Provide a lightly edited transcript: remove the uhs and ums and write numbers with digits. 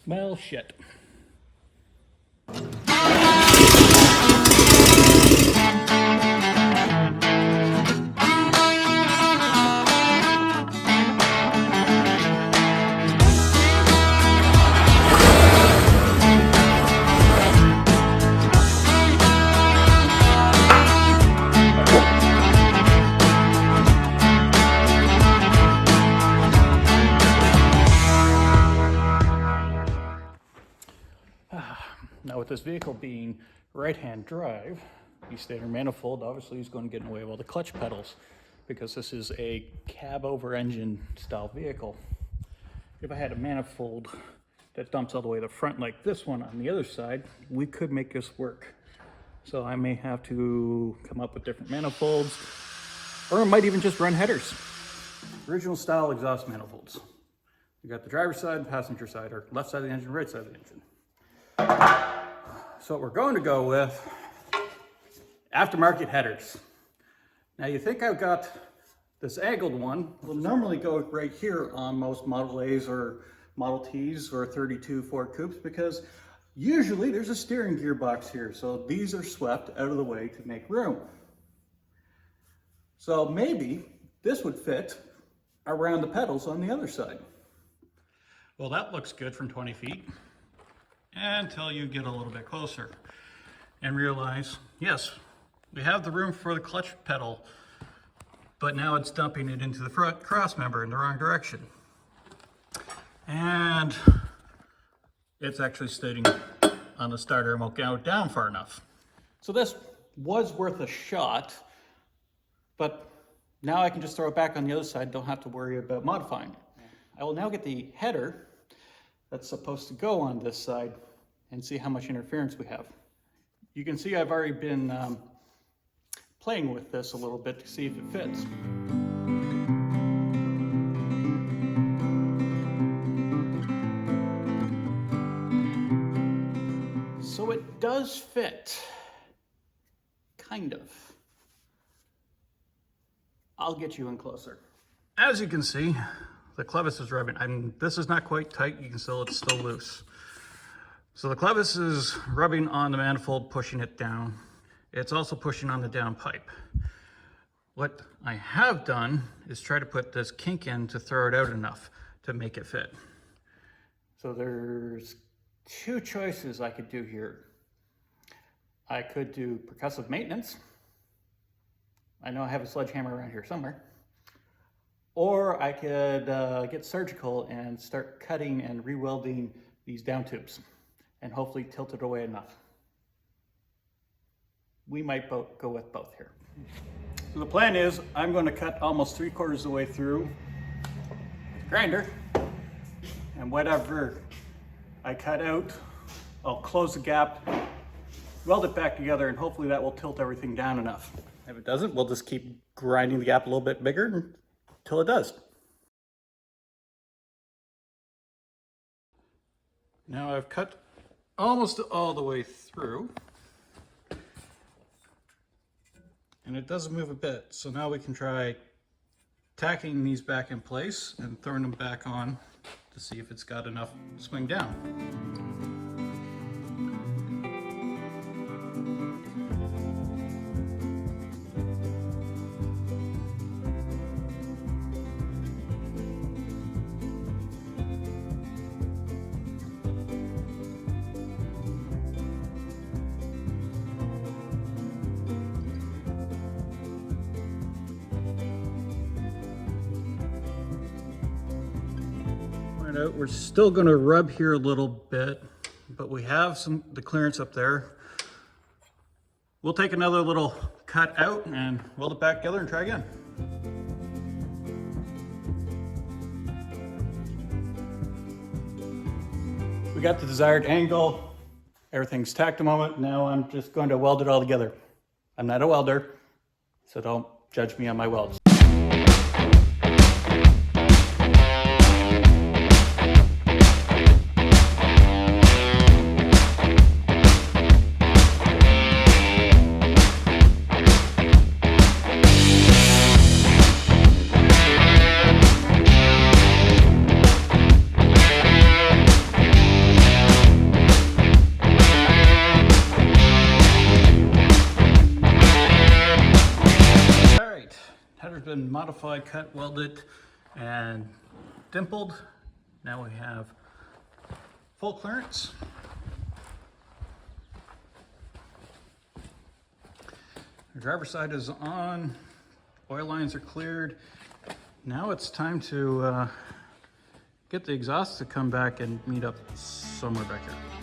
Well, shit. Now with this vehicle being right-hand drive, the standard manifold obviously is going to get in the way of all the clutch pedals because this is a cab-over engine style vehicle. If I had a manifold that dumps all the way to the front like this one on the other side, we could make this work. So I may have to come up with different manifolds, or I might even just run headers. Original style exhaust manifolds. You got the driver's side, passenger side, or left side of the engine, right side of the engine. So what we're going to go with, aftermarket headers. Now you think I've got this angled one, will normally go right here on most Model A's or Model T's or 32 Ford Coupes because usually there's a steering gearbox here. So these are swept out of the way to make room. So maybe this would fit around the pedals on the other side. Well, that looks good from 20 feet. Until you get a little bit closer and realize, yes, we have the room for the clutch pedal, but now it's dumping it into the front cross member in the wrong direction. And it's actually sitting on the starter and won't go down far enough. So this was worth a shot, but now I can just throw it back on the other side, don't have to worry about modifying it. I will now get the header that's supposed to go on this side and see how much interference we have. You can see I've already been playing with this a little bit to see if it fits. So it does fit, kind of. I'll get you in closer. As you can see, the clevis is rubbing, and this is not quite tight, it's still loose. So the clevis is rubbing on the manifold, pushing it down. It's also pushing on the down pipe. What I have done is try to put this kink in to throw it out enough to make it fit. So there's two choices I could do here. I could do percussive maintenance. I know I have a sledgehammer around here somewhere. Or I could get surgical and start cutting and re-welding these down tubes and hopefully tilt it away enough. We might go with both here. So the plan is I'm going to cut almost 3/4 of the way through the grinder, and whatever I cut out, I'll close the gap, weld it back together, and hopefully that will tilt everything down enough. If it doesn't, we'll just keep grinding the gap a little bit bigger until it does. Now I've cut almost all the way through, and it doesn't move a bit. So now we can try tacking these back in place and throwing them back on to see if it's got enough swing down. Out. We're still going to rub here a little bit, but we have the clearance up there. We'll take another little cut out and weld it back together and try again. We got the desired angle. Everything's tacked a moment. Now I'm just going to weld it all together. I'm not a welder, so don't judge me on my welds. been modified, cut, welded, and dimpled. Now we have full clearance. The driver's side is on, oil lines are cleared. Now it's time to get the exhaust to come back and meet up somewhere back here.